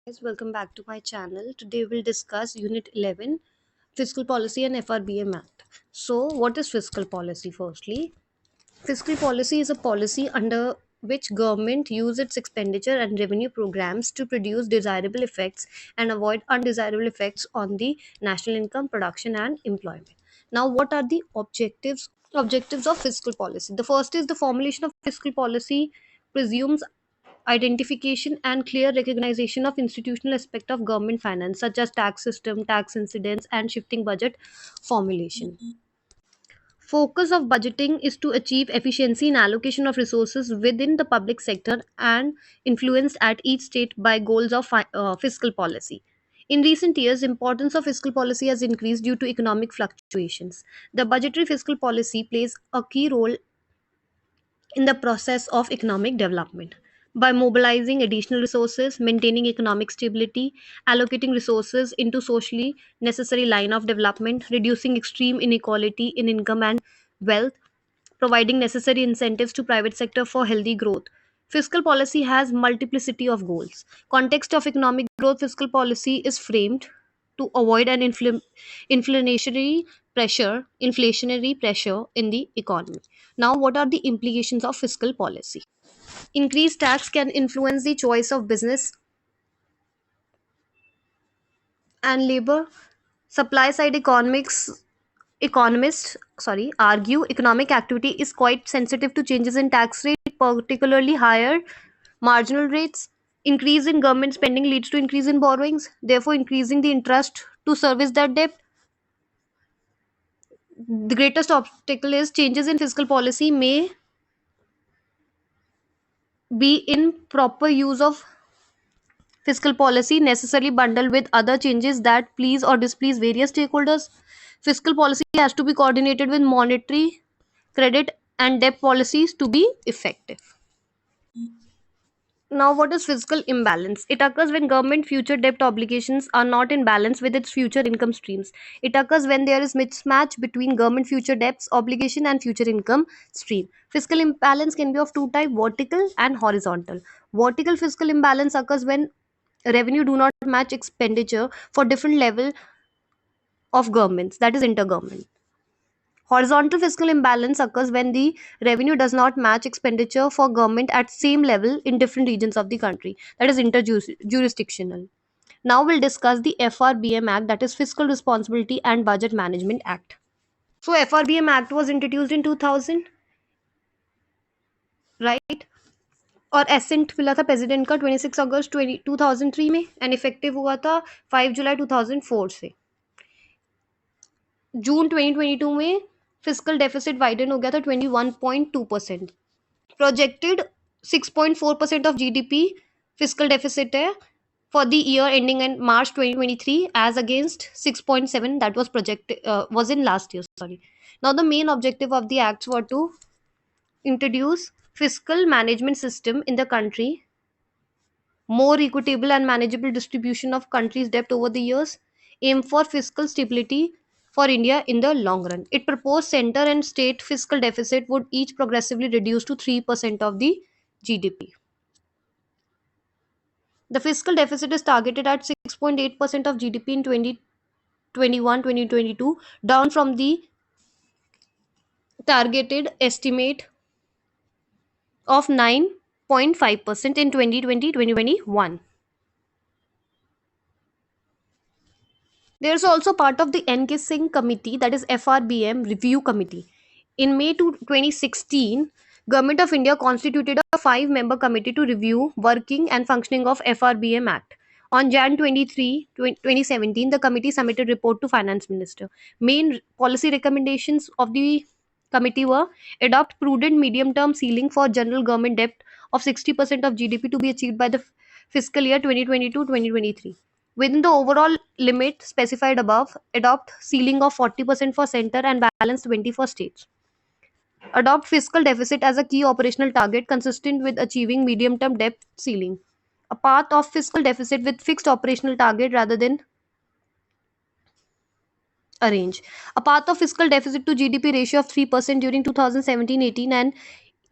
Guys, welcome back to my channel. Today we'll discuss Unit 11, Fiscal Policy and FRBM Act. So, what is fiscal policy firstly? Fiscal policy is a policy under which government use its expenditure and revenue programs to produce desirable effects and avoid undesirable effects on the national income, production and employment. Now, what are the objectives of fiscal policy? The first is the formulation of fiscal policy presumes identification and clear recognition of institutional aspect of government finance such as tax system, tax incidence and shifting budget formulation. Focus of budgeting is to achieve efficiency in allocation of resources within the public sector and influenced at each state by goals of fiscal policy. In recent years, importance of fiscal policy has increased due to economic fluctuations. The budgetary fiscal policy plays a key role in the process of economic development by mobilizing additional resources, maintaining economic stability, allocating resources into socially necessary line of development, reducing extreme inequality in income and wealth, providing necessary incentives to private sector for healthy growth. Fiscal policy has multiplicity of goals. Context of economic growth, fiscal policy is framed to avoid an inflationary pressure in the economy. Now, what are the implications of fiscal policy? Increased tax can influence the choice of business and labor. Supply side economists argue economic activity is quite sensitive to changes in tax rate, particularly higher marginal rates. Increase in government spending leads to increase in borrowings, therefore increasing the interest to service that debt. The greatest obstacle is changes in fiscal policy may be in proper use of fiscal policy necessarily bundled with other changes that please or displease various stakeholders. Fiscal policy has to be coordinated with monetary, credit, and debt policies to be effective. Now, what is fiscal imbalance? It occurs when government future debt obligations are not in balance with its future income streams. It occurs when there is mismatch between government future debts obligation and future income stream. Fiscal imbalance can be of two types: vertical and horizontal. Vertical fiscal imbalance occurs when revenue do not match expenditure for different level of governments, that is intergovernment. Horizontal fiscal imbalance occurs when the revenue does not match expenditure for government at same level in different regions of the country, that is interjurisdictional. Now we'll discuss the FRBM Act, that is Fiscal Responsibility and Budget Management Act. So FRBM Act was introduced in 2000, right? और accent मिला था president का 26 अगस्त 2003 में and effective हुआ था 5 जुलाई 2004 से. जून 2022 में fiscal deficit widen हो गया था 21.2%. Projected 6.4% of GDP fiscal deficit है for the year ending in March 2023 as against 6.7 that was was in last year, sorry. Now the main objective of the acts were to introduce fiscal management system in the country, more equitable and manageable distribution of country's debt over the years, aim for fiscal stability for India in the long run. It proposed center and state fiscal deficit would each progressively reduce to 3% of the GDP. The fiscal deficit is targeted at 6.8% of GDP in 2021-2022, down from the targeted estimate of 9.5% in 2020-2021. There is also part of the NK Singh Committee, that is FRBM Review Committee. In May 2016, Government of India constituted a 5-member committee to review working and functioning of FRBM Act. On Jan 23, 2017, the committee submitted report to Finance Minister. Main policy recommendations of the committee were: adopt prudent medium-term ceiling for general government debt of 60% of GDP to be achieved by the fiscal year 2022-2023. Within the overall limit specified above, adopt ceiling of 40% for center and balance 20 for states. Adopt fiscal deficit as a key operational target consistent with achieving medium-term debt ceiling. A path of fiscal deficit with fixed operational target rather than arrange. A path of fiscal deficit to GDP ratio of 3% during 2017-18 and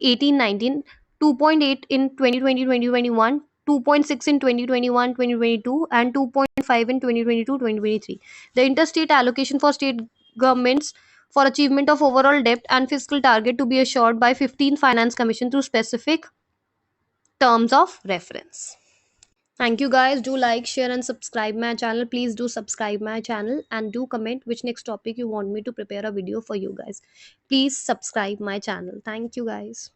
18-19, 2.8 in 2020-2021, 2.6 in 2021-2022, and 2.5 in 2022-2023. The interstate allocation for state governments for achievement of overall debt and fiscal target to be assured by 15th Finance Commission through specific terms of reference. Thank you guys. Do like, share, and subscribe my channel. Please do subscribe my channel and do comment which next topic you want me to prepare a video for you guys. Please subscribe my channel. Thank you guys.